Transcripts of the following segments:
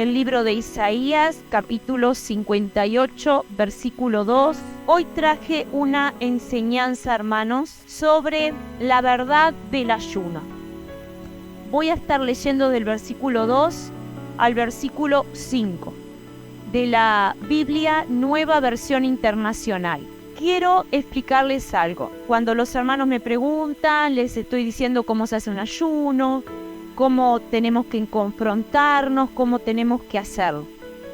el libro de Isaías, capítulo 58, versículo 2. Hoy traje una enseñanza, hermanos, sobre la verdad del ayuno. Voy a estar leyendo del versículo 2 al versículo 5 de la Biblia Nueva Versión Internacional. Quiero explicarles algo. Cuando los hermanos me preguntan, les estoy diciendo cómo se hace un ayuno, cómo tenemos que confrontarnos, cómo tenemos que hacerlo.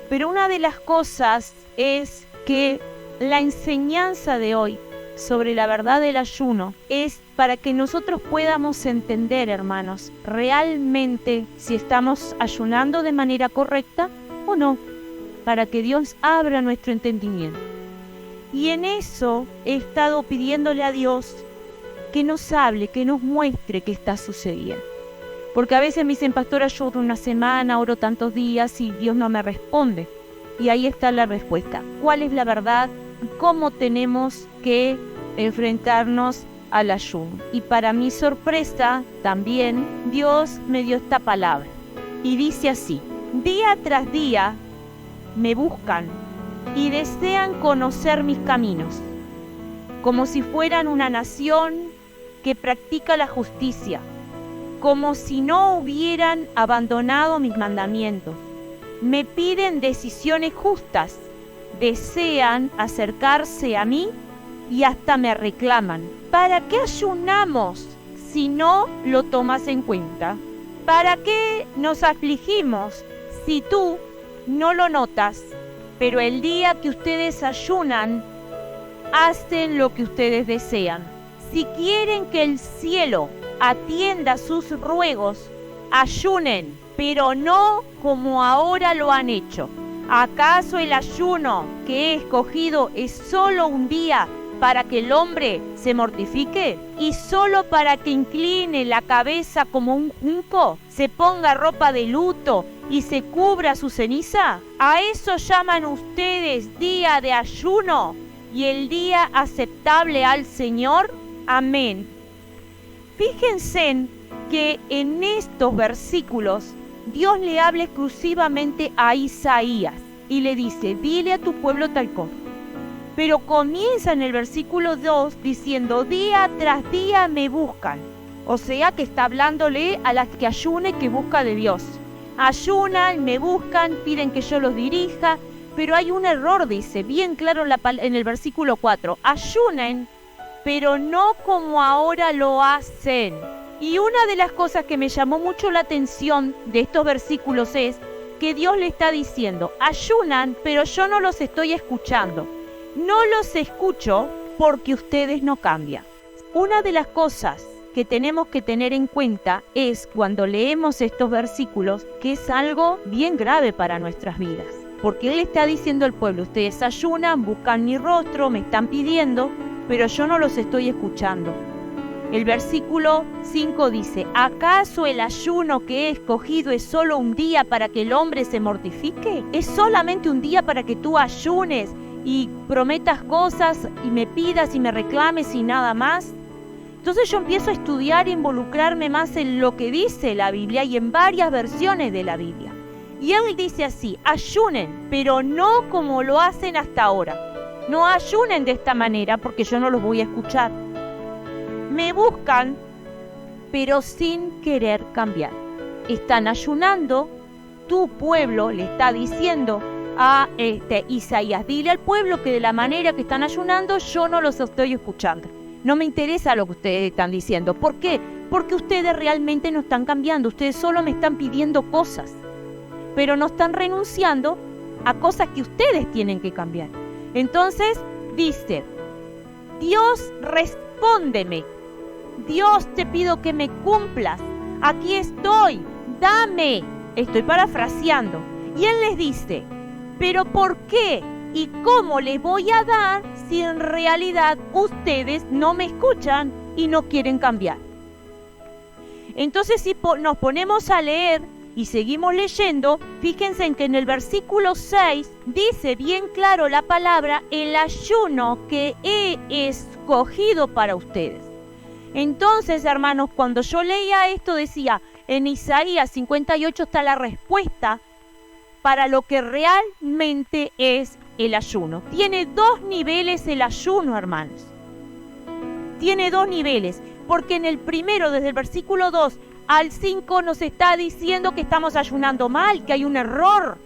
Pero una de las cosas es que la enseñanza de hoy sobre la verdad del ayuno es para que nosotros podamos entender, hermanos, realmente si estamos ayunando de manera correcta o no, para que Dios abra nuestro entendimiento. Y en eso he estado pidiéndole a Dios que nos hable, que nos muestre qué está sucediendo. Porque a veces me dicen, pastora, yo oro una semana, oro tantos días y Dios no me responde. Y ahí está la respuesta. ¿Cuál es la verdad? ¿Cómo tenemos que enfrentarnos al ayuno? Y para mi sorpresa, también Dios me dio esta palabra. Y dice así: día tras día me buscan y desean conocer mis caminos, como si fueran una nación que practica la justicia, como si no hubieran abandonado mis mandamientos. Me piden decisiones justas, desean acercarse a mí y hasta me reclaman. ¿Para qué ayunamos si no lo tomas en cuenta? ¿Para qué nos afligimos si tú no lo notas? Pero el día que ustedes ayunan, hacen lo que ustedes desean. Si quieren que el cielo atienda sus ruegos, ayunen, pero no como ahora lo han hecho. ¿Acaso el ayuno que he escogido es solo un día para que el hombre se mortifique? ¿Y solo para que incline la cabeza como un junco, se ponga ropa de luto y se cubra su ceniza? ¿A eso llaman ustedes día de ayuno y el día aceptable al Señor? Amén. Fíjense que en estos versículos Dios le habla exclusivamente a Isaías y le dice, dile a tu pueblo tal cosa. Pero comienza en el versículo 2 diciendo, día tras día me buscan. O sea que está hablándole a las que ayune, que busca de Dios. Ayunan, me buscan, piden que yo los dirija, pero hay un error, dice, bien claro en el versículo 4. Ayunen, pero no como ahora lo hacen. Y una de las cosas que me llamó mucho la atención de estos versículos es que Dios le está diciendo, ayunan, pero yo no los estoy escuchando. No los escucho porque ustedes no cambian. Una de las cosas que tenemos que tener en cuenta es cuando leemos estos versículos que es algo bien grave para nuestras vidas. Porque Él está diciendo al pueblo, ustedes ayunan, buscan mi rostro, me están pidiendo, pero yo no los estoy escuchando. El versículo 5 dice, ¿acaso el ayuno que he escogido es solo un día para que el hombre se mortifique? ¿Es solamente un día para que tú ayunes y prometas cosas y me pidas y me reclames y nada más? Entonces yo empiezo a estudiar e involucrarme más en lo que dice la Biblia y en varias versiones de la Biblia. Y Él dice así, ayunen, pero no como lo hacen hasta ahora. No ayunen de esta manera porque yo no los voy a escuchar. Me buscan, pero sin querer cambiar. Están ayunando, tu pueblo le está diciendo a Isaías, dile al pueblo que de la manera que están ayunando yo no los estoy escuchando. No me interesa lo que ustedes están diciendo. ¿Por qué? Porque ustedes realmente no están cambiando. Ustedes solo me están pidiendo cosas, pero no están renunciando a cosas que ustedes tienen que cambiar. Entonces dice, Dios, respóndeme. Dios, te pido que me cumplas. Aquí estoy, dame. Estoy parafraseando. Y Él les dice, ¿pero por qué y cómo les voy a dar si en realidad ustedes no me escuchan y no quieren cambiar? Entonces, si nos ponemos a leer y seguimos leyendo, fíjense en que en el versículo 6 dice bien claro la palabra, el ayuno que he escogido para ustedes. Entonces, hermanos, cuando yo leía esto decía, en Isaías 58 está la respuesta para lo que realmente es el ayuno. Tiene dos niveles el ayuno, hermanos. Tiene dos niveles, porque en el primero, desde el versículo 2 al 5, nos está diciendo que estamos ayunando mal, que hay un error,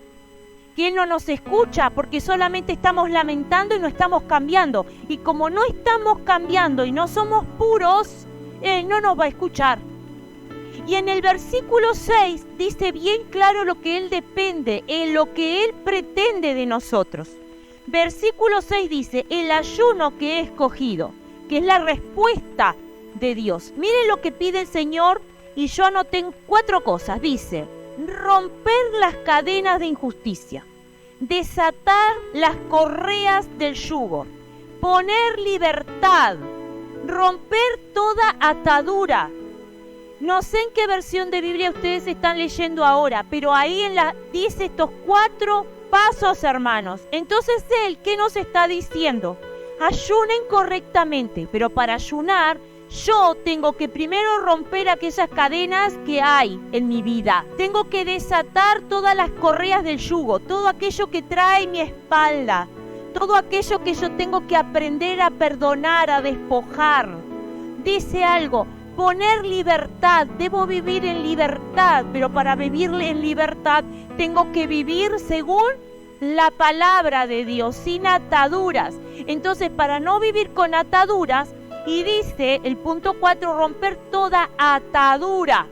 que Él no nos escucha porque solamente estamos lamentando y no estamos cambiando. Y como no estamos cambiando y no somos puros, Él no nos va a escuchar. Y en el versículo 6 dice bien claro lo que Él depende, lo que Él pretende de nosotros. Versículo 6 dice, el ayuno que he escogido, que es la respuesta de Dios. Miren lo que pide el Señor, y yo anoté 4 cosas. Dice, romper las cadenas de injusticia, desatar las correas del yugo, poner libertad, romper toda atadura. No sé en qué versión de Biblia ustedes están leyendo ahora, pero ahí dice estos 4 pasos, hermanos. Entonces Él, ¿qué nos está diciendo? Ayunen correctamente, pero para ayunar yo tengo que primero romper aquellas cadenas que hay en mi vida. Tengo que desatar todas las correas del yugo, todo aquello que trae mi espalda, todo aquello que yo tengo que aprender a perdonar, a despojar. Dice algo, poner libertad. Debo vivir en libertad, pero para vivir en libertad tengo que vivir según la palabra de Dios, sin ataduras. Entonces, para no vivir con ataduras, y dice el punto 4, romper toda atadura.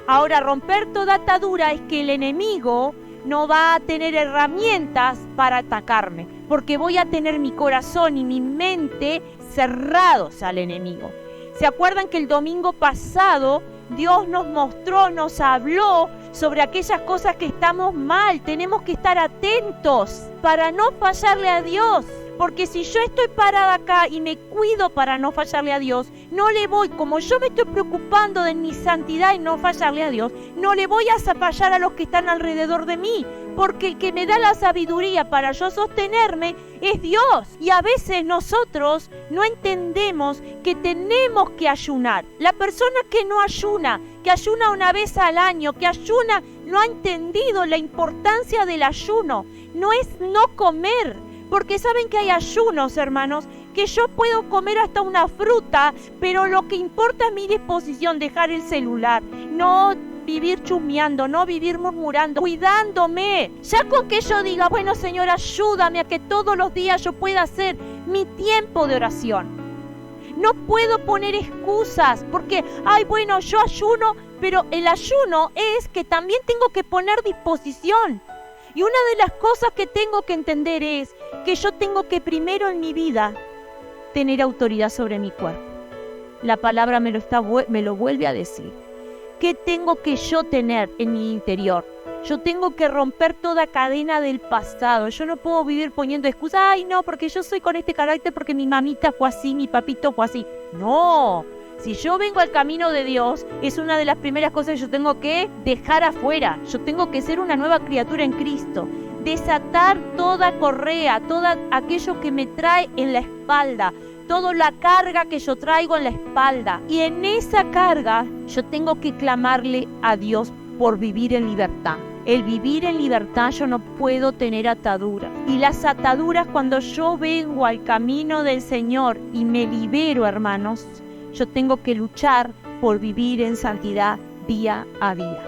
Ahora, romper toda atadura es que el enemigo no va a tener herramientas para atacarme, porque voy a tener mi corazón y mi mente cerrados al enemigo. ¿Se acuerdan que el domingo pasado Dios nos mostró, nos habló sobre aquellas cosas que estamos mal? Tenemos que estar atentos para no fallarle a Dios. Porque si yo estoy parada acá y me cuido para no fallarle a Dios, no le voy, como yo me estoy preocupando de mi santidad y no fallarle a Dios, no le voy a fallar a los que están alrededor de mí. Porque el que me da la sabiduría para yo sostenerme es Dios. Y a veces nosotros no entendemos que tenemos que ayunar. La persona que no ayuna, que ayuna una vez al año, que ayuna, no ha entendido la importancia del ayuno. No es no comer. Porque saben que hay ayunos, hermanos, que yo puedo comer hasta una fruta, pero lo que importa es mi disposición, dejar el celular, no vivir chusmeando, no vivir murmurando, cuidándome. Ya con que yo diga, bueno, Señor, ayúdame a que todos los días yo pueda hacer mi tiempo de oración. No puedo poner excusas porque, bueno, yo ayuno, pero el ayuno es que también tengo que poner disposición. Y una de las cosas que tengo que entender es que yo tengo que primero en mi vida tener autoridad sobre mi cuerpo. La palabra me lo vuelve a decir. ¿Qué tengo que yo tener en mi interior? Yo tengo que romper toda cadena del pasado. Yo no puedo vivir poniendo excusas. No, porque yo soy con este carácter, porque mi mamita fue así, mi papito fue así. No. Si yo vengo al camino de Dios, es una de las primeras cosas que yo tengo que dejar afuera. Yo tengo que ser una nueva criatura en Cristo. Desatar toda correa, todo aquello que me trae en la espalda, toda la carga que yo traigo en la espalda. Y en esa carga yo tengo que clamarle a Dios por vivir en libertad. El vivir en libertad, yo no puedo tener ataduras. Y las ataduras, cuando yo vengo al camino del Señor y me libero, hermanos, yo tengo que luchar por vivir en santidad día a día.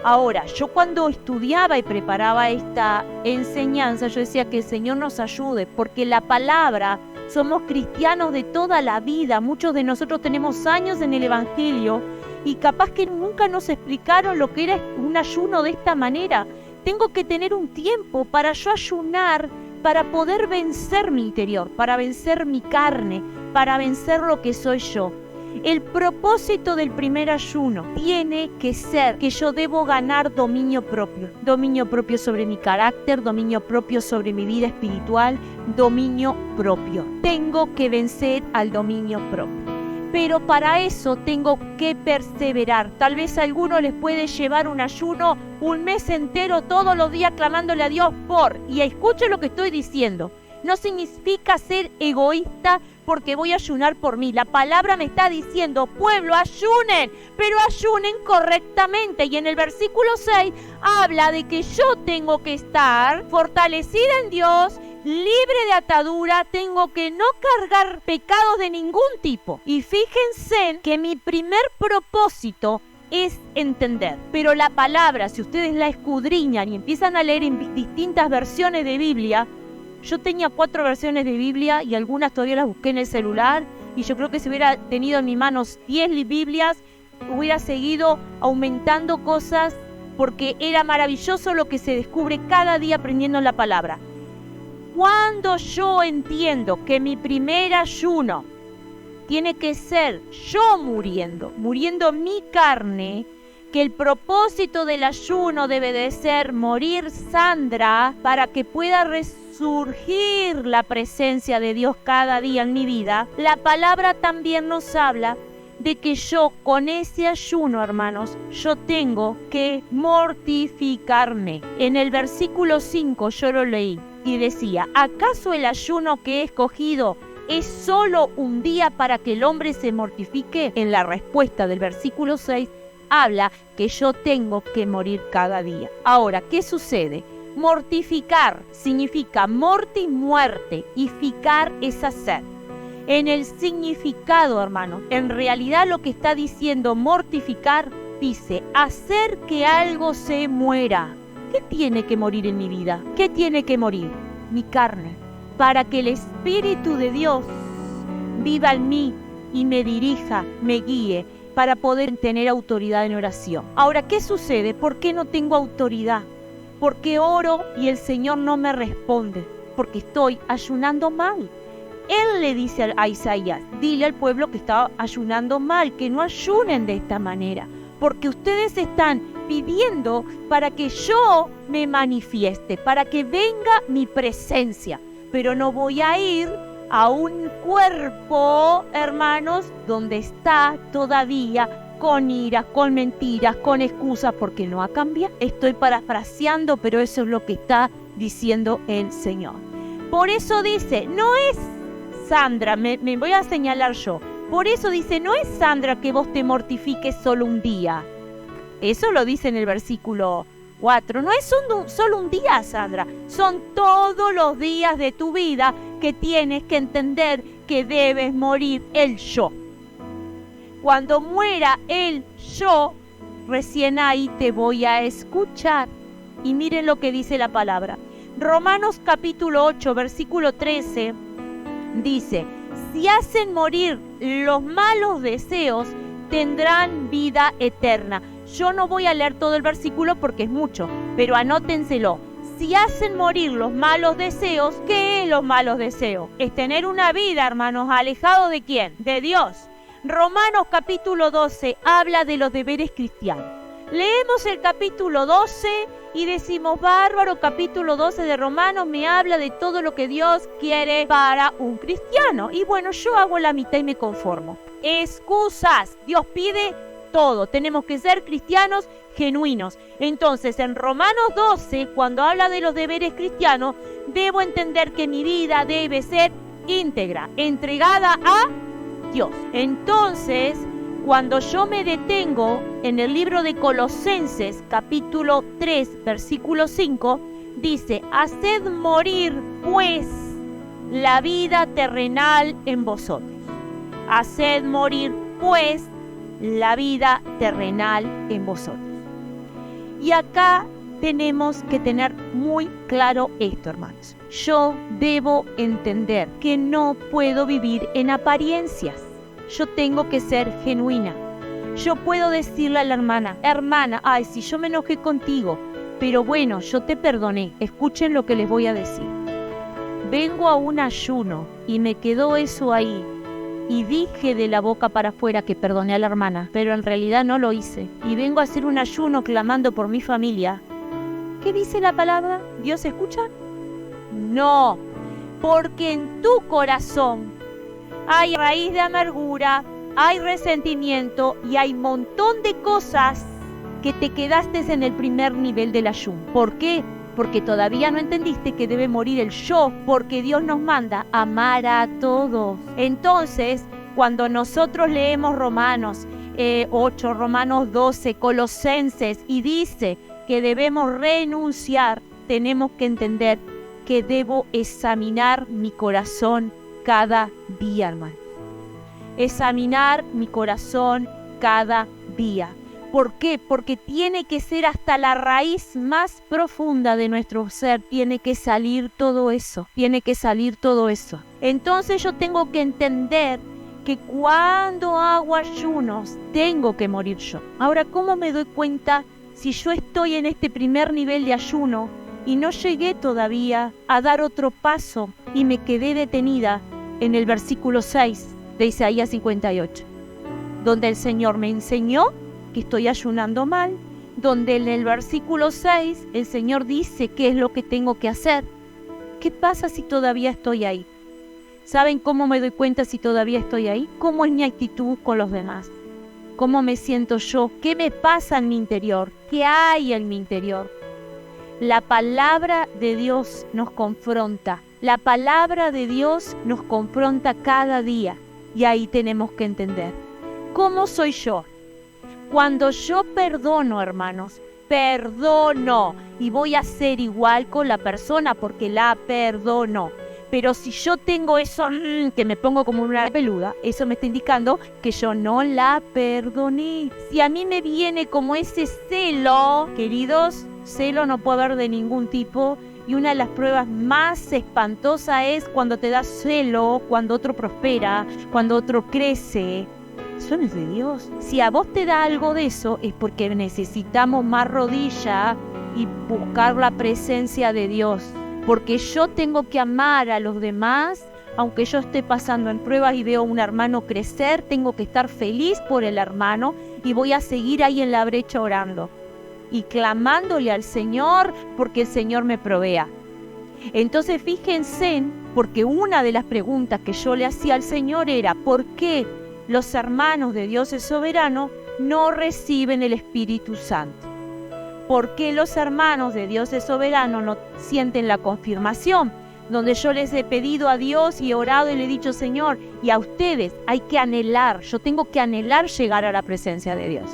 Ahora, yo cuando estudiaba y preparaba esta enseñanza, yo decía que el Señor nos ayude, porque la palabra, somos cristianos de toda la vida. Muchos de nosotros tenemos años en el Evangelio y capaz que nunca nos explicaron lo que era un ayuno de esta manera. Tengo que tener un tiempo para yo ayunar, para poder vencer mi interior, para vencer mi carne, para vencer lo que soy yo. El propósito del primer ayuno tiene que ser que yo debo ganar dominio propio sobre mi carácter, dominio propio sobre mi vida espiritual, dominio propio. Tengo que vencer al dominio propio. Pero para eso tengo que perseverar. Tal vez a algunos les puede llevar un ayuno un mes entero, todos los días clamándole a Dios y escuchen lo que estoy diciendo. No significa ser egoísta porque voy a ayunar por mí. La palabra me está diciendo, pueblo, ayunen, pero ayunen correctamente. Y en el versículo 6 habla de que yo tengo que estar fortalecida en Dios, libre de atadura, tengo que no cargar pecados de ningún tipo. Y fíjense que mi primer propósito es entender. Pero la palabra, si ustedes la escudriñan y empiezan a leer en distintas versiones de Biblia, yo tenía 4 versiones de Biblia y algunas todavía las busqué en el celular, y yo creo que si hubiera tenido en mis manos 10 Biblias, hubiera seguido aumentando cosas, porque era maravilloso lo que se descubre cada día aprendiendo la palabra. Cuando yo entiendo que mi primer ayuno tiene que ser yo muriendo mi carne, que el propósito del ayuno debe de ser morir Sandra para que pueda resurgir la presencia de Dios cada día en mi vida, la palabra también nos habla de que yo con ese ayuno, hermanos, yo tengo que mortificarme. En el versículo 5 yo lo leí y decía, ¿acaso el ayuno que he escogido es solo un día para que el hombre se mortifique? En la respuesta del versículo 6 habla que yo tengo que morir cada día. Ahora, ¿qué sucede? Mortificar significa morti, muerte, y ficar es hacer. En el significado, hermano, en realidad lo que está diciendo mortificar, dice hacer que algo se muera. ¿Qué tiene que morir en mi vida? ¿Qué tiene que morir? Mi carne, para que el Espíritu de Dios viva en mí y me dirija, me guíe, para poder tener autoridad en oración. Ahora, ¿qué sucede? ¿Por qué no tengo autoridad? Porque oro y el Señor no me responde, porque estoy ayunando mal. Él le dice a Isaías, dile al pueblo que está ayunando mal, que no ayunen de esta manera, porque ustedes están pidiendo para que yo me manifieste, para que venga mi presencia, pero no voy a ir a un cuerpo, hermanos, donde está todavía con ira, con mentiras, con excusas, porque no ha cambiado. Estoy parafraseando, pero eso es lo que está diciendo el Señor. Por eso dice, no es Sandra, me voy a señalar yo. Por eso dice, no es Sandra que vos te mortifiques solo un día. Eso lo dice en el versículo 4. No es solo un día, Sandra. Son todos los días de tu vida que tienes que entender que debes morir el yo. Cuando muera el yo, recién ahí te voy a escuchar. Y miren lo que dice la palabra. Romanos capítulo 8, versículo 13, dice, si hacen morir los malos deseos, tendrán vida eterna. Yo no voy a leer todo el versículo porque es mucho, pero anótenselo. Si hacen morir los malos deseos, ¿qué es los malos deseos? Es tener una vida, hermanos, alejado ¿de quién? De Dios. Romanos capítulo 12 habla de los deberes cristianos. Leemos el capítulo 12 y decimos, bárbaro, capítulo 12 de Romanos me habla de todo lo que Dios quiere para un cristiano. Y bueno, yo hago la mitad y me conformo. Excusas. Dios pide todo. Tenemos que ser cristianos genuinos. Entonces, en Romanos 12, cuando habla de los deberes cristianos, debo entender que mi vida debe ser íntegra, entregada a Dios. Entonces, cuando yo me detengo en el libro de Colosenses, capítulo 3, versículo 5, dice, haced morir, pues, la vida terrenal en vosotros. Haced morir, pues, la vida terrenal en vosotros. Y acá tenemos que tener muy claro esto, hermanos. Yo debo entender que no puedo vivir en apariencias. Yo tengo que ser genuina. Yo puedo decirle a la hermana, ay, si yo me enojé contigo, pero bueno, yo te perdoné. Escuchen lo que les voy a decir. Vengo a un ayuno y me quedó eso ahí. Y dije de la boca para afuera que perdoné a la hermana, pero en realidad no lo hice. Y vengo a hacer un ayuno clamando por mi familia. ¿Qué dice la palabra? ¿Dios escucha? No, porque en tu corazón hay raíz de amargura, hay resentimiento y hay un montón de cosas que te quedaste en el primer nivel del ayuno. ¿Por qué? porque todavía no entendiste que debe morir el yo, porque Dios nos manda amar a todos. Entonces, cuando nosotros leemos Romanos 8, Romanos 12, Colosenses, y dice que debemos renunciar, tenemos que entender que debo examinar mi corazón cada día, hermano. Examinar mi corazón cada día. ¿Por qué? Porque tiene que ser hasta la raíz más profunda de nuestro ser. Tiene que salir todo eso. Tiene que salir todo eso. Entonces yo tengo que entender que cuando hago ayunos, tengo que morir yo. Ahora, ¿cómo me doy cuenta si yo estoy en este primer nivel de ayuno y no llegué todavía a dar otro paso y me quedé detenida en el versículo 6 de Isaías 58, donde el Señor me enseñó que estoy ayunando mal, donde en el versículo 6 el Señor dice qué es lo que tengo que hacer? ¿Qué pasa si todavía estoy ahí? ¿Saben cómo me doy cuenta si todavía estoy ahí? ¿Cómo es mi actitud con los demás? ¿Cómo me siento yo? ¿Qué me pasa en mi interior? ¿Qué hay en mi interior? La palabra de Dios nos confronta. La palabra de Dios nos confronta cada día. Y ahí tenemos que entender. ¿Cómo soy yo? Cuando yo perdono, hermanos, perdono. Y voy a ser igual con la persona porque la perdono. Pero si yo tengo eso, que me pongo como una peluda, eso me está indicando que yo no la perdoné. Si a mí me viene como ese celo, queridos, celo no puede haber de ningún tipo. Y una de las pruebas más espantosas es cuando te da celo, cuando otro prospera, cuando otro crece. Eso no es de Dios. Si a vos te da algo de eso, es porque necesitamos más rodilla y buscar la presencia de Dios. Porque yo tengo que amar a los demás, aunque yo esté pasando en pruebas y veo a un hermano crecer, tengo que estar feliz por el hermano y voy a seguir ahí en la brecha orando y clamándole al Señor porque el Señor me provea. Entonces fíjense, porque una de las preguntas que yo le hacía al Señor era ¿por qué los hermanos de Dios es soberano no reciben el Espíritu Santo? ¿Por qué los hermanos de Dios es soberano no sienten la confirmación? Donde yo les he pedido a Dios y he orado y le he dicho, Señor, y a ustedes hay que anhelar, yo tengo que anhelar llegar a la presencia de Dios.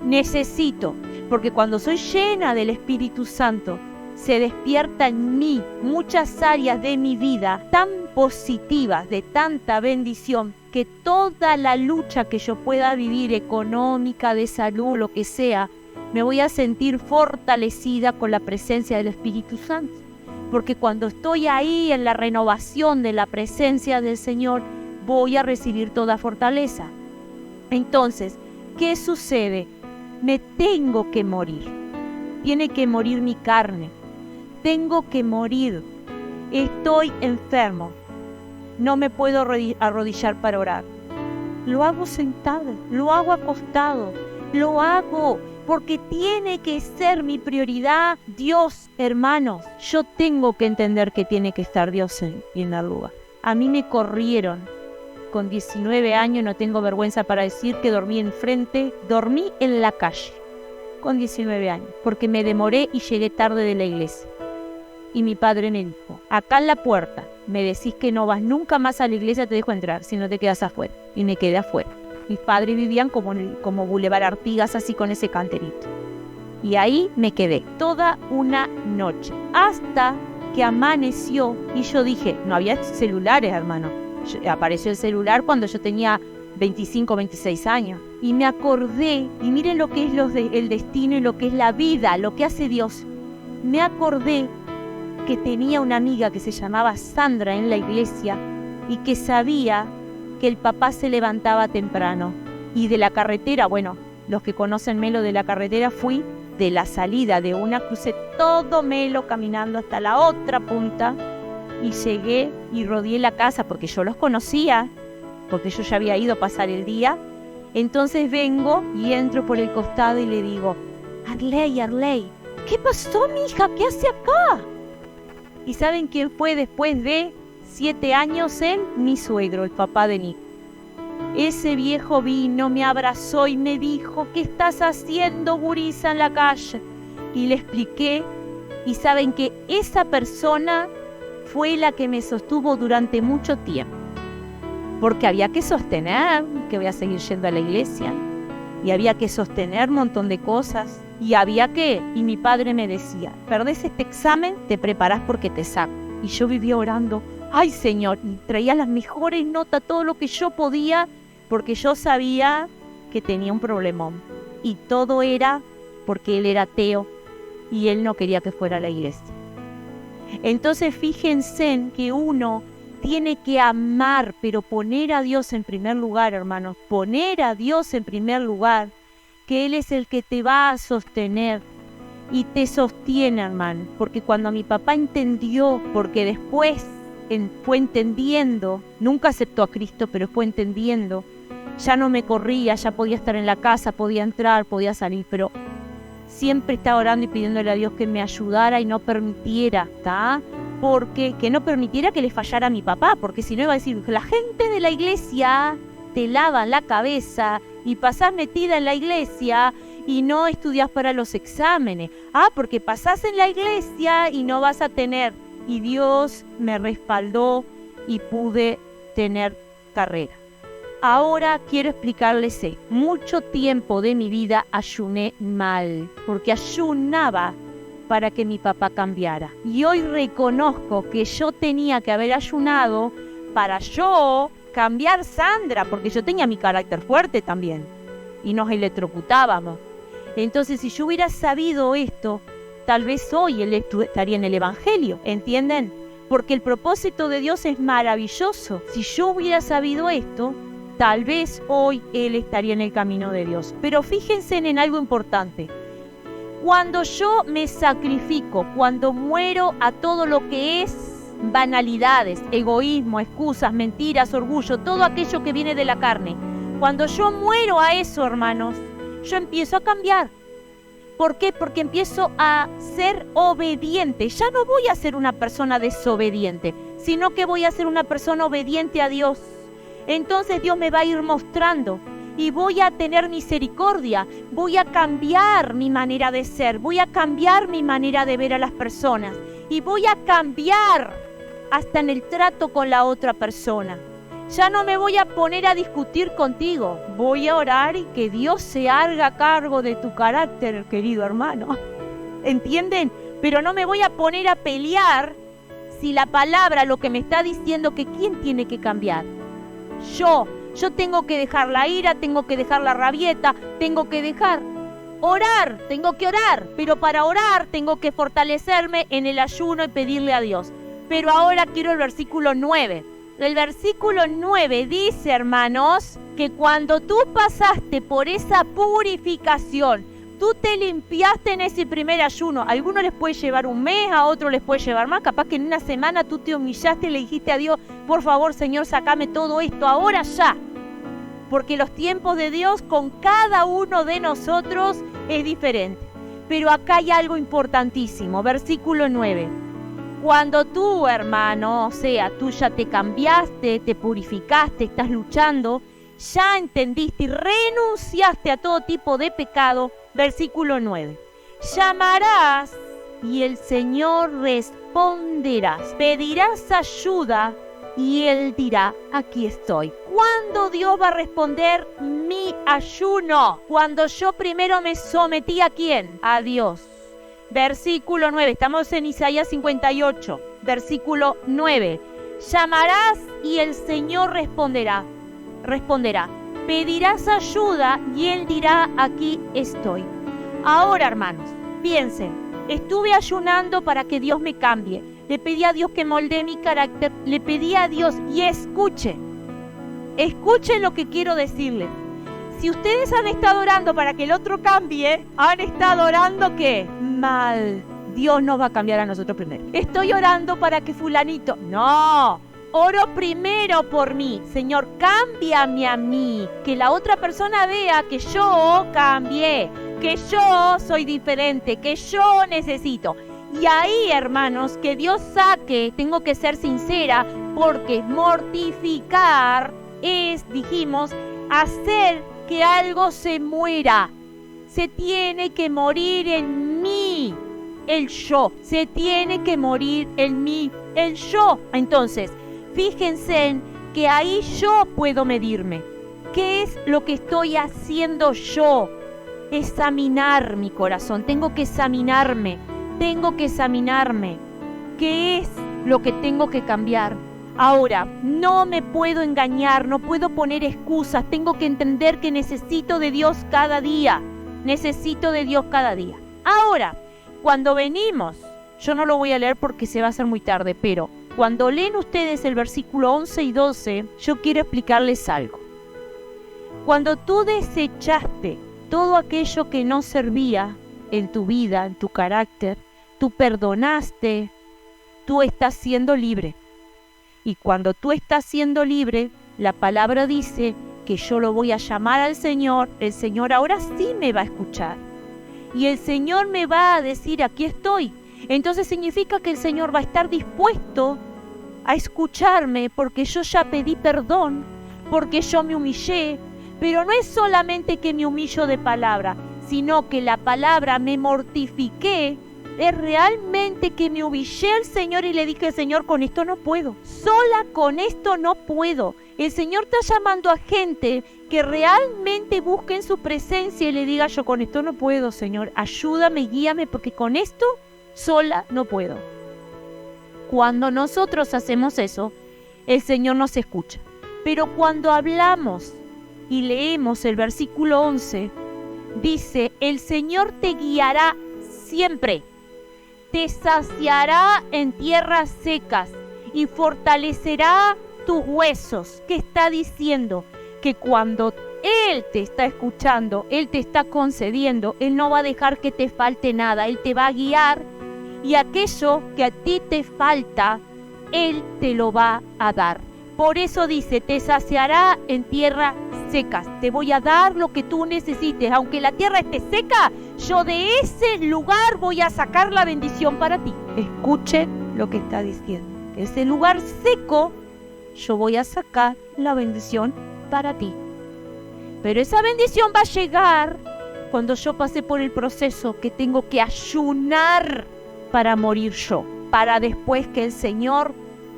Necesito, porque cuando soy llena del Espíritu Santo, se despierta en mí muchas áreas de mi vida tan positivas, de tanta bendición, que toda la lucha que yo pueda vivir, económica, de salud, lo que sea, me voy a sentir fortalecida con la presencia del Espíritu Santo. Porque cuando estoy ahí en la renovación de la presencia del Señor, voy a recibir toda fortaleza. Entonces, ¿qué sucede? Me tengo que morir. Tiene que morir mi carne. Tengo que morir. Estoy enfermo. No me puedo arrodillar para orar. Lo hago sentado, lo hago acostado, lo hago porque tiene que ser mi prioridad Dios, hermanos. Yo tengo que entender que tiene que estar Dios en primer lugar. A mí me corrieron con 19 años, no tengo vergüenza para decir que dormí en la calle con 19 años, porque me demoré y llegué tarde de la iglesia. Y mi padre me dijo, acá en la puerta, me decís que no vas nunca más a la iglesia, te dejo entrar, si no te quedas afuera. Y me quedé afuera. Mis padres vivían como Boulevard Artigas, así con ese canterito. Y ahí me quedé toda una noche, hasta que amaneció. Y yo dije, no había celulares, hermano. Apareció el celular cuando yo tenía 25, 26 años. Y me acordé, y miren lo que es el destino y lo que es la vida, lo que hace Dios. Me acordé que tenía una amiga que se llamaba Sandra en la iglesia y que sabía que el papá se levantaba temprano. Y de la carretera, bueno, los que conocen Melo de la carretera, fui de la salida de una, crucé todo Melo caminando hasta la otra punta y llegué y rodeé la casa porque yo los conocía, porque yo ya había ido a pasar el día. Entonces vengo y entro por el costado y le digo, Arley, ¿qué pasó, mija? ¿Qué hace acá? ¿Y saben quién fue después de 7 años él? Mi suegro, el papá de Nico. Ese viejo vino, me abrazó y me dijo, ¿qué estás haciendo, gurisa, en la calle? Y le expliqué Y saben que esa persona fue la que me sostuvo durante mucho tiempo. Porque había que sostener que voy a seguir yendo a la iglesia. Y había que sostener un montón de cosas. Y mi padre me decía, perdés este examen, te preparás porque te saco. Y yo vivía orando, ay Señor, y traía las mejores notas, todo lo que yo podía, porque yo sabía que tenía un problemón. Y todo era porque él era ateo y él no quería que fuera a la iglesia. Entonces fíjense en que uno tiene que amar, pero poner a Dios en primer lugar, hermanos, poner a Dios en primer lugar, que Él es el que te va a sostener y te sostiene, hermano. Porque cuando mi papá entendió, porque después fue entendiendo, nunca aceptó a Cristo, pero fue entendiendo, ya no me corría, ya podía estar en la casa, podía entrar, podía salir, pero siempre estaba orando y pidiéndole a Dios que me ayudara y no permitiera, ¿está? Porque que no permitiera que le fallara a mi papá, porque si no iba a decir, la gente de la iglesia te lava la cabeza y pasás metida en la iglesia y no estudias para los exámenes. Porque pasás en la iglesia y no vas a tener. Y Dios me respaldó y pude tener carrera. Ahora quiero explicarles esto. Mucho tiempo de mi vida ayuné mal, porque ayunaba para que mi papá cambiara. Y hoy reconozco que yo tenía que haber ayunado para yo cambiar Sandra, porque yo tenía mi carácter fuerte también. Y nos electrocutábamos. Entonces, si yo hubiera sabido esto, tal vez hoy él estaría en el Evangelio, ¿entienden? Porque el propósito de Dios es maravilloso. Si yo hubiera sabido esto, tal vez hoy él estaría en el camino de Dios. Pero fíjense en algo importante. Cuando yo me sacrifico, cuando muero a todo lo que es banalidades, egoísmo, excusas, mentiras, orgullo, todo aquello que viene de la carne, cuando yo muero a eso, hermanos, yo empiezo a cambiar. ¿Por qué? Porque empiezo a ser obediente. Ya no voy a ser una persona desobediente, sino que voy a ser una persona obediente a Dios. Entonces Dios me va a ir mostrando y voy a tener misericordia. Voy a cambiar mi manera de ser, voy a cambiar mi manera de ver a las personas y voy a cambiar hasta en el trato con la otra persona. Ya no me voy a poner a discutir contigo. Voy a orar y que Dios se haga cargo de tu carácter, querido hermano. ¿Entienden? Pero no me voy a poner a pelear si la palabra lo que me está diciendo que quién tiene que cambiar. Yo tengo que dejar la ira, tengo que dejar la rabieta, tengo que dejar orar, tengo que orar. Pero para orar tengo que fortalecerme en el ayuno y pedirle a Dios. Pero ahora quiero el versículo 9. El versículo 9 dice, hermanos, que cuando tú pasaste por esa purificación, tú te limpiaste en ese primer ayuno. A algunos les puede llevar un mes, a otros les puede llevar más. Capaz que en una semana tú te humillaste y le dijiste a Dios, por favor, Señor, sácame todo esto, ahora ya. Porque los tiempos de Dios con cada uno de nosotros es diferente. Pero acá hay algo importantísimo, versículo 9. Cuando tú, hermano, o sea, tú ya te cambiaste, te purificaste, estás luchando, ya entendiste y renunciaste a todo tipo de pecado, versículo 9. Llamarás y el Señor responderá. Pedirás ayuda y Él dirá, aquí estoy. ¿Cuándo Dios va a responder mi ayuno? Cuando yo primero me sometí ¿a quién? A Dios. Versículo 9, estamos en Isaías 58, versículo 9. Llamarás y el Señor responderá. Pedirás ayuda y Él dirá, aquí estoy. Ahora, hermanos, piensen, estuve ayunando para que Dios me cambie. Le pedí a Dios que moldee mi carácter. Le pedí a Dios y escuchen lo que quiero decirles. Si ustedes han estado orando para que el otro cambie, han estado orando ¿qué? Mal. Dios nos va a cambiar a nosotros primero. Estoy orando para que fulanito. No, oro primero por mí. Señor, cámbiame a mí. Que la otra persona vea que yo cambié, que yo soy diferente, que yo necesito. Y ahí, hermanos, que Dios saque, tengo que ser sincera, porque mortificar es, dijimos, hacer que algo se muera. Se tiene que morir en mí. el yo. Se tiene que morir en mí el yo. Entonces, fíjense en que ahí yo puedo medirme. ¿Qué es lo que estoy haciendo yo? Examinar mi corazón. Tengo que examinarme. ¿Qué es lo que tengo que cambiar? Ahora, no me puedo engañar, no puedo poner excusas. Tengo que entender que necesito de Dios cada día. Ahora, cuando venimos, yo no lo voy a leer porque se va a hacer muy tarde, pero cuando leen ustedes el versículo 11 y 12, yo quiero explicarles algo. Cuando tú desechaste todo aquello que no servía en tu vida, en tu carácter, tú perdonaste, tú estás siendo libre. Y cuando tú estás siendo libre, la palabra dice que yo lo voy a llamar al Señor, el Señor ahora sí me va a escuchar. Y el Señor me va a decir, aquí estoy. Entonces significa que el Señor va a estar dispuesto a escucharme porque yo ya pedí perdón, porque yo me humillé. Pero no es solamente que me humillo de palabra, sino que la palabra me mortifiqué. Es realmente que me humillé al Señor y le dije, Señor, con esto no puedo. Sola con esto no puedo. El Señor está llamando a gente que realmente busquen su presencia y le diga, yo con esto no puedo, Señor. Ayúdame, guíame, porque con esto sola no puedo. Cuando nosotros hacemos eso, el Señor nos escucha. Pero cuando hablamos y leemos el versículo 11, dice, el Señor te guiará siempre. Te saciará en tierras secas y fortalecerá tus huesos. ¿Qué está diciendo? Que cuando Él te está escuchando, Él te está concediendo, Él no va a dejar que te falte nada. Él te va a guiar y aquello que a ti te falta, Él te lo va a dar. Por eso dice, te saciará en tierras secas. Te voy a dar lo que tú necesites. Aunque la tierra esté seca, yo de ese lugar voy a sacar la bendición para ti. Escuchen lo que está diciendo. De ese lugar seco, yo voy a sacar la bendición para ti. Pero esa bendición va a llegar cuando yo pase por el proceso que tengo que ayunar para morir yo. Para después que el Señor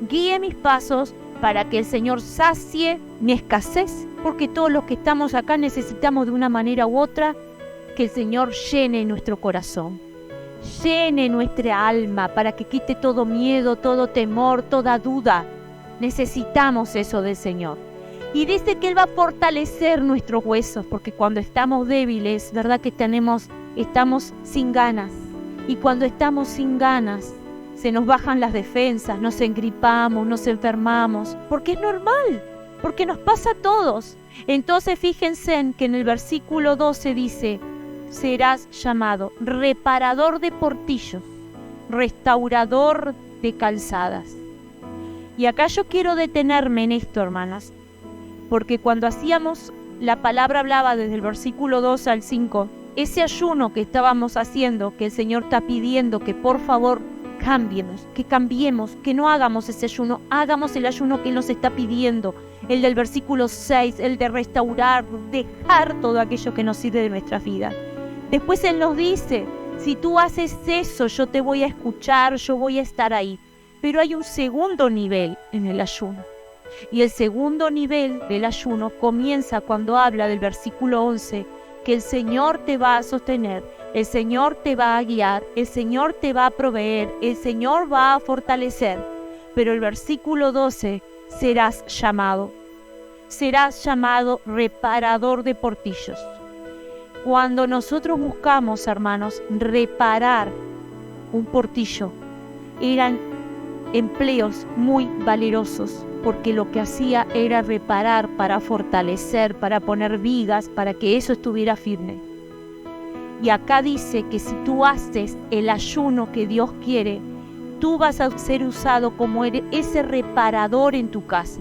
guíe mis pasos, para que el Señor sacie mi escasez, porque todos los que estamos acá necesitamos de una manera u otra que el Señor llene nuestro corazón, llene nuestra alma, para que quite todo miedo, todo temor, toda duda. Necesitamos eso del Señor. Y dice que Él va a fortalecer nuestros huesos, porque cuando estamos débiles, verdad que estamos sin ganas. Y cuando estamos sin ganas, se nos bajan las defensas, nos engripamos, nos enfermamos, porque es normal, porque nos pasa a todos. Entonces fíjense en que en el versículo 12 dice, serás llamado reparador de portillos, restaurador de calzadas. Y acá yo quiero detenerme en esto, hermanas, porque cuando hacíamos, la palabra hablaba desde el versículo 2 al 5, ese ayuno que estábamos haciendo, que el Señor está pidiendo que por favor cambiemos, que no hagamos ese ayuno, hagamos el ayuno que Él nos está pidiendo, el del versículo 6, el de restaurar, dejar todo aquello que nos sirve de nuestra vida. Después Él nos dice, si tú haces eso, yo te voy a escuchar, yo voy a estar ahí. Pero hay un segundo nivel en el ayuno. Y el segundo nivel del ayuno comienza cuando habla del versículo 11, que el Señor te va a sostener, el Señor te va a guiar, el Señor te va a proveer, el Señor va a fortalecer. Pero el versículo 12, serás llamado reparador de portillos. Cuando nosotros buscamos, hermanos, reparar un portillo, eran empleos muy valerosos, porque lo que hacía era reparar para fortalecer, para poner vigas, para que eso estuviera firme. Y acá dice que si tú haces el ayuno que Dios quiere, tú vas a ser usado como ese reparador en tu casa.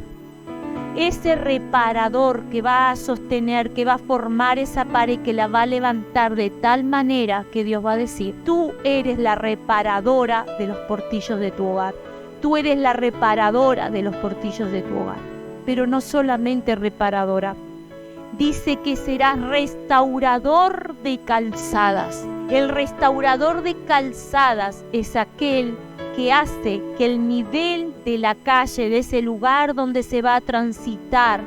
Ese reparador que va a sostener, que va a formar esa pared, que la va a levantar de tal manera que Dios va a decir, tú eres la reparadora de los portillos de tu hogar. Tú eres la reparadora de los portillos de tu hogar. Pero no solamente reparadora. Dice que serás restaurador de calzadas. El restaurador de calzadas es aquel que hace que el nivel de la calle, de ese lugar donde se va a transitar,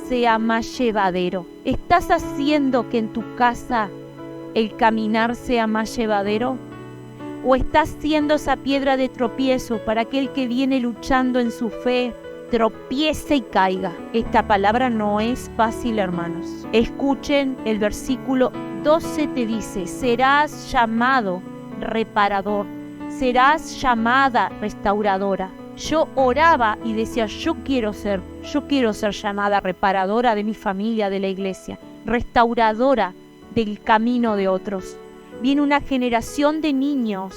sea más llevadero. ¿Estás haciendo que en tu casa el caminar sea más llevadero? ¿O estás siendo esa piedra de tropiezo para aquel que viene luchando en su fe, tropiece y caiga? Esta palabra no es fácil, hermanos. Escuchen, el versículo 12 te dice: serás llamado reparador, serás llamada restauradora. Yo oraba y decía, yo quiero ser llamada reparadora de mi familia, de la iglesia, restauradora del camino de otros. Viene una generación de niños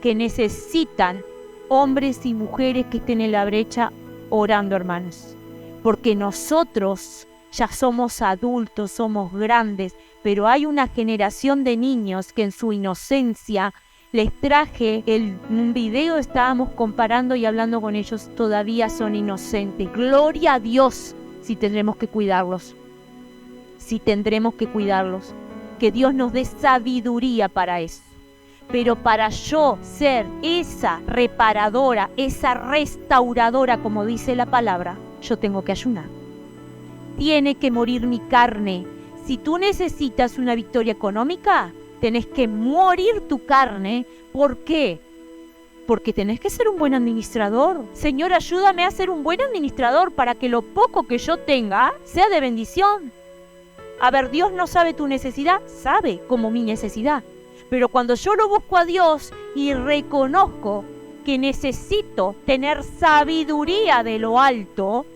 que necesitan hombres y mujeres que estén en la brecha orando, hermanos. Porque nosotros ya somos adultos, somos grandes, pero hay una generación de niños que en su inocencia, les traje un video, estábamos comparando y hablando con ellos, todavía son inocentes. Gloria a Dios si tendremos que cuidarlos. Que Dios nos dé sabiduría para eso. Pero para yo ser esa reparadora, esa restauradora, como dice la palabra, yo tengo que ayunar. Tiene que morir mi carne. Si tú necesitas una victoria económica, tenés que morir tu carne. ¿Por qué? Porque tenés que ser un buen administrador. Señor, ayúdame a ser un buen administrador para que lo poco que yo tenga sea de bendición. A ver, Dios no sabe tu necesidad, sabe como mi necesidad. Pero cuando yo lo busco a Dios y reconozco que necesito tener sabiduría de lo alto,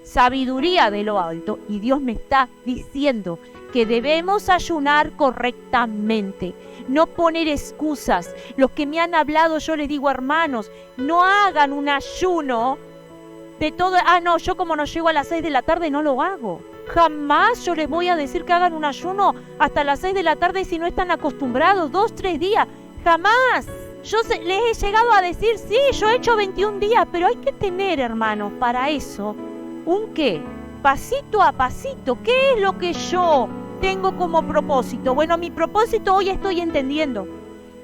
y Dios me está diciendo que debemos ayunar correctamente, no poner excusas. Los que me han hablado, yo les digo, hermanos, no hagan un ayuno de todo. No, yo como no llego a las 6 de la tarde no lo hago. Jamás yo les voy a decir que hagan un ayuno hasta las 6 de la tarde si no están acostumbrados, 2, 3 días. Jamás. Les he llegado a decir, sí, yo he hecho 21 días, pero hay que tener, hermanos, para eso, ¿un qué? Pasito a pasito. ¿Qué es lo que yo tengo como propósito? Bueno, mi propósito hoy estoy entendiendo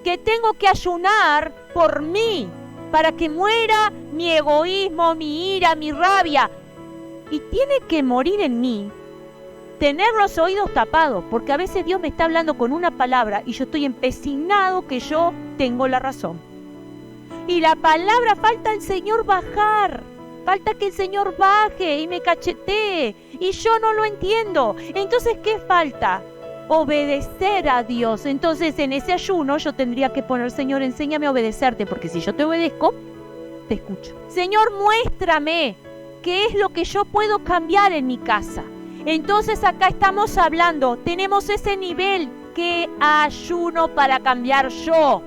que tengo que ayunar por mí, para que muera mi egoísmo, mi ira, mi rabia. Y tiene que morir en mí tener los oídos tapados, porque a veces Dios me está hablando con una palabra y yo estoy empecinado que yo tengo la razón. Y la palabra, falta el Señor bajar, falta que el Señor baje y me cachetee, y yo no lo entiendo. Entonces, ¿qué falta? Obedecer a Dios. Entonces, en ese ayuno yo tendría que poner, Señor, enséñame a obedecerte, porque si yo te obedezco, te escucho. Señor, muéstrame qué es lo que yo puedo cambiar en mi casa. Entonces acá estamos hablando, tenemos ese nivel que ayuno para cambiar yo.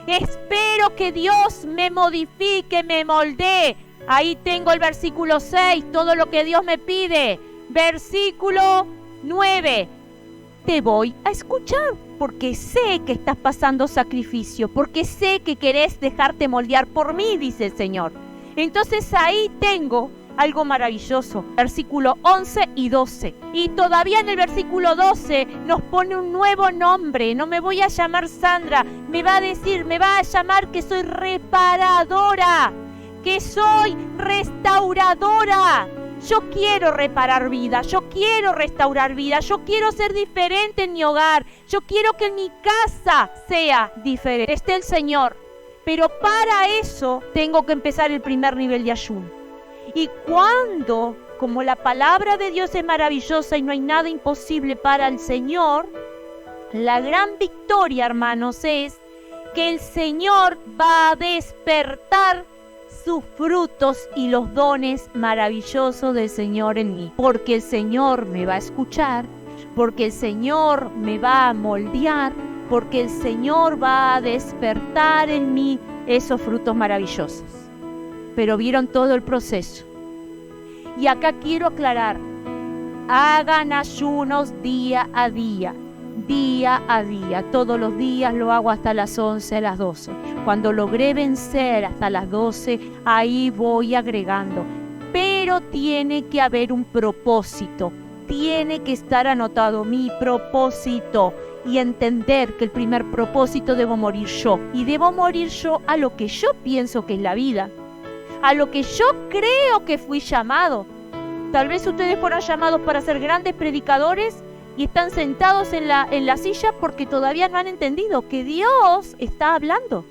Espero que Dios me modifique, me moldee. Ahí tengo el versículo 6, todo lo que Dios me pide. Versículo 9, te voy a escuchar porque sé que estás pasando sacrificio, porque sé que querés dejarte moldear por mí, dice el Señor. Entonces ahí tengo algo maravilloso, versículo 11 y 12. Y todavía en el versículo 12 nos pone un nuevo nombre. No me voy a llamar Sandra, me va a llamar que soy reparadora, que soy restauradora. Yo quiero reparar vida, yo quiero restaurar vida, yo quiero ser diferente en mi hogar, yo quiero que en mi casa sea diferente. Esté el Señor. Pero para eso tengo que empezar el primer nivel de ayuno. Y cuando, como la palabra de Dios es maravillosa y no hay nada imposible para el Señor, la gran victoria, hermanos, es que el Señor va a despertar sus frutos y los dones maravillosos del Señor en mí. Porque el Señor me va a escuchar, porque el Señor me va a moldear, porque el Señor va a despertar en mí esos frutos maravillosos. Pero vieron todo el proceso. Y acá quiero aclarar, hagan ayunos día a día, todos los días lo hago hasta las 11, a las 12. Cuando logré vencer hasta las 12, ahí voy agregando. Pero tiene que haber un propósito. tiene que estar anotado mi propósito y entender que el primer propósito debo morir yo. Y debo morir yo a lo que yo pienso que es la vida, a lo que yo creo que fui llamado. Tal vez ustedes fueron llamados para ser grandes predicadores y están sentados en la silla porque todavía no han entendido que Dios está hablando.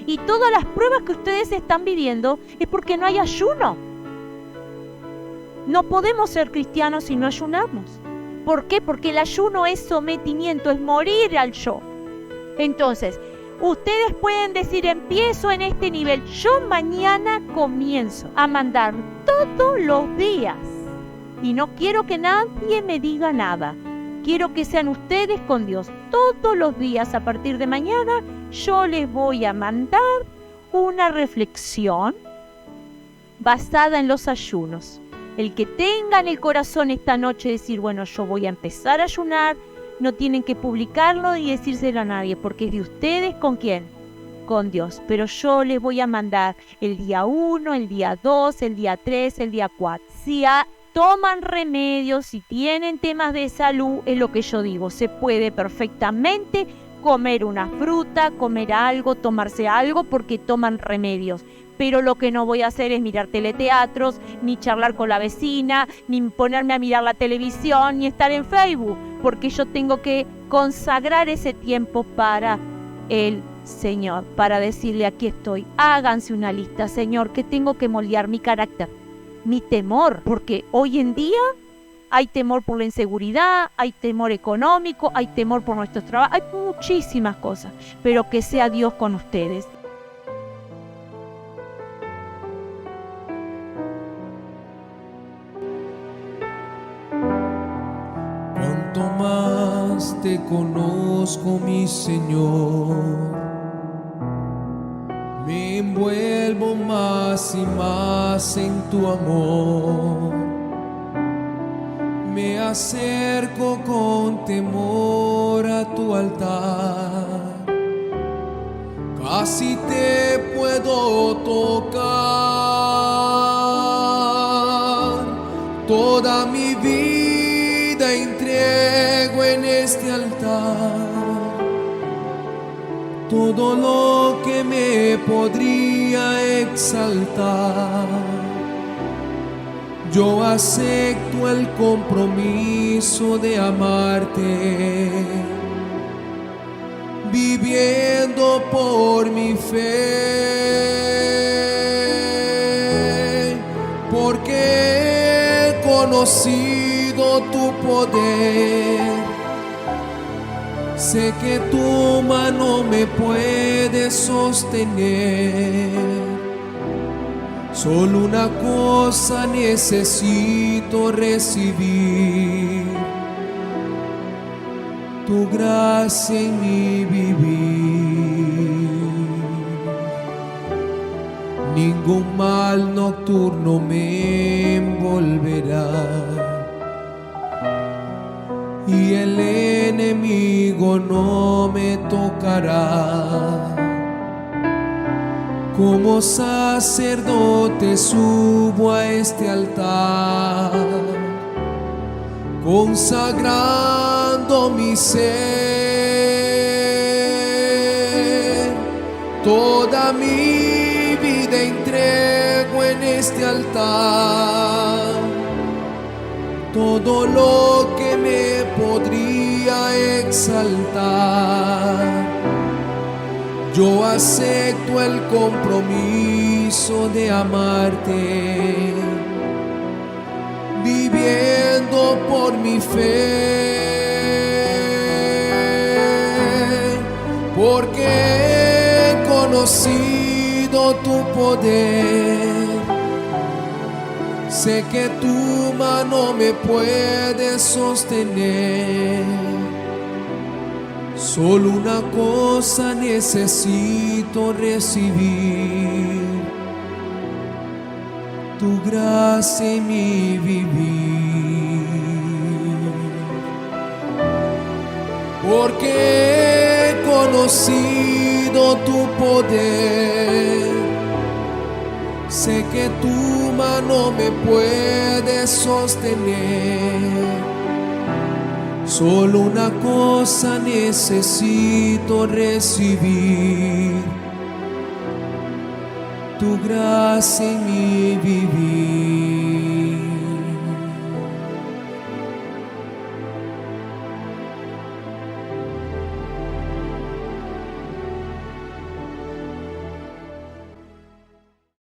Y todas las pruebas que ustedes están viviendo es porque no hay ayuno. No podemos ser cristianos si no ayunamos. ¿Por qué? Porque el ayuno es sometimiento, es morir al yo. Entonces, ustedes pueden decir, empiezo en este nivel. Yo mañana comienzo a mandar todos los días. Y no quiero que nadie me diga nada. Quiero que sean ustedes con Dios. Todos los días a partir de mañana yo les voy a mandar una reflexión basada en los ayunos. El que tenga en el corazón esta noche decir, bueno, yo voy a empezar a ayunar, no tienen que publicarlo y decírselo a nadie, porque es de ustedes ¿con quién? Con Dios. Pero yo les voy a mandar el día 1, el día 2, el día 3, el día 4. Si toman remedios, si tienen temas de salud, es lo que yo digo, se puede perfectamente comer una fruta, comer algo, tomarse algo porque toman remedios. Pero lo que no voy a hacer es mirar teleteatros, ni charlar con la vecina, ni ponerme a mirar la televisión, ni estar en Facebook, porque yo tengo que consagrar ese tiempo para el Señor, para decirle, aquí estoy, háganse una lista, Señor, que tengo que moldear mi carácter, mi temor, porque hoy en día hay temor por la inseguridad, hay temor económico, hay temor por nuestros trabajos, hay muchísimas cosas, pero que sea Dios con ustedes. Cuanto más te conozco, mi Señor, me envuelvo más y más en tu amor. Me acerco con temor a tu altar. Casi te puedo tocar. Toda mi vida entrego en este altar. Todo lo que me podría exaltar. Yo acepto el compromiso de amarte, viviendo por mi fe, porque he conocido tu poder. Sé que tu mano me puede sostener. Solo una cosa necesito recibir: tu gracia en mi vivir. Ningún mal nocturno me envolverá, y el enemigo no me tocará. Como sacerdote subo a este altar, consagrando mi ser. Toda mi vida entrego en este altar. Todo lo que me podría exaltar. Yo acepto el compromiso de amarte, viviendo por mi fe, porque he conocido tu poder. Sé que tu mano me puede sostener. Solo una cosa necesito recibir: tu gracia en mi vivir. Porque he conocido tu poder. Sé que tu mano me puede sostener. Solo una cosa necesito recibir, tu gracia en mi vivir.